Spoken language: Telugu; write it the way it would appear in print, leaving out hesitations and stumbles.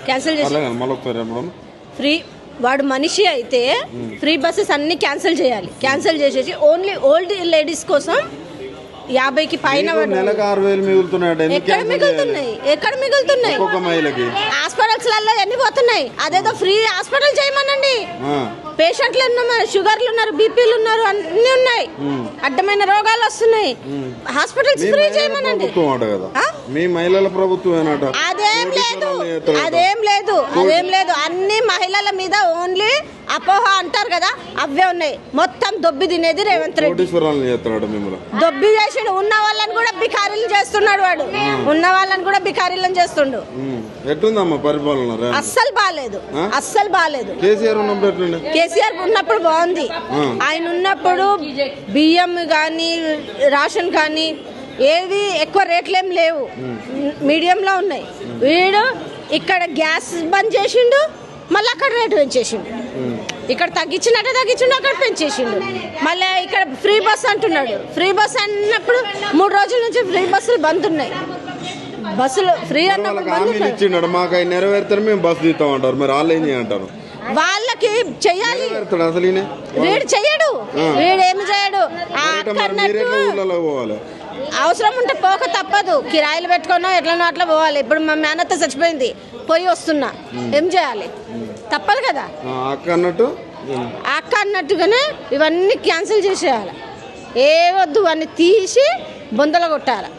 క్యాన్సిల్ చేసి ఫ్రీ వాడు మనిషి అయితే ఫ్రీ బస్సెస్ అన్ని క్యాన్సిల్ చేయాలి. క్యాన్సిల్ చేసేసి ఓన్లీ ఓల్డ్ లేడీస్ కోసం 50కి పైన ఎక్కడ మిగులుతున్నాయి హాస్పిటల్స్ ఎన్ని పోతున్నాయి. అదేదో ఫ్రీ హాస్పిటల్ చేయమనండి. పేషెంట్లు ఉన్నారు, షుగర్లు ఉన్నారు, బీపీలు ఉన్నారు, అన్ని ఉన్నాయి, అడ్డమైన రోగాలు వస్తున్నాయి. హాస్పిటల్స్ ఫ్రీ చేయమనండి. అదేం లేదు అన్ని మహిళల మీద ఓన్లీ అపోహ అంటారు కదా, అవే ఉన్నాయి. మొత్తం దొబ్బి తినేది రేవంత్ రెడ్డి. దొబ్బి చేసాడు. ఉన్న వాళ్ళని కూడా బికారీలు చేస్తున్నాడు వాడు. ఉన్న వాళ్ళని కూడా బికారీలను చేస్తుండు. అస్సలు బాలేదు. కేసీఆర్ ఉన్నప్పుడు బాగుంది. ఆయన ఉన్నప్పుడు బియ్యం కానీ రేషన్ కానీ ఏవి ఎక్కువ రేట్లేం లేవు, మీడియంలో ఉన్నాయి. వీడు ఇక్కడ గ్యాస్ బంద్ చేసిండు, మళ్ళీ అక్కడ రేటు పెంచేసిండు. ఇక్కడ తగ్గించిండు, అక్కడ పెంచేసిండు. మళ్ళీ ఇక్కడ ఫ్రీ బస్ అంటున్నాడు. ఫ్రీ బస్ అన్నప్పుడు 3 రోజుల నుంచి ఫ్రీ బస్సులు బంద్ ఉన్నాయి. బస్సులు ఫ్రీ అన్నప్పుడు మాకు నెరవేరుతారు, మేము బస్సు తీస్తామంటారు. మరి వాళ్ళు ఏం చేయంటారు? వాళ్ళకి చెయ్యాలి. వీడు చెయ్యడు, వీడేమి చేయడు. అవసరం ఉంటే పోక తప్పదు. కిరాయిలు పెట్టుకున్నా ఎట్లనో అట్లా పోవాలి. ఇప్పుడు మా మేనత్త చచ్చిపోయింది, పోయి వస్తున్నా, ఏం చేయాలి? తప్పదు కదా. అక్క అన్నట్టుగానే ఇవన్నీ క్యాన్సిల్ చేసేయాలి. ఏ వద్దు అన్ని తీసి బొందలు కొట్టాలి.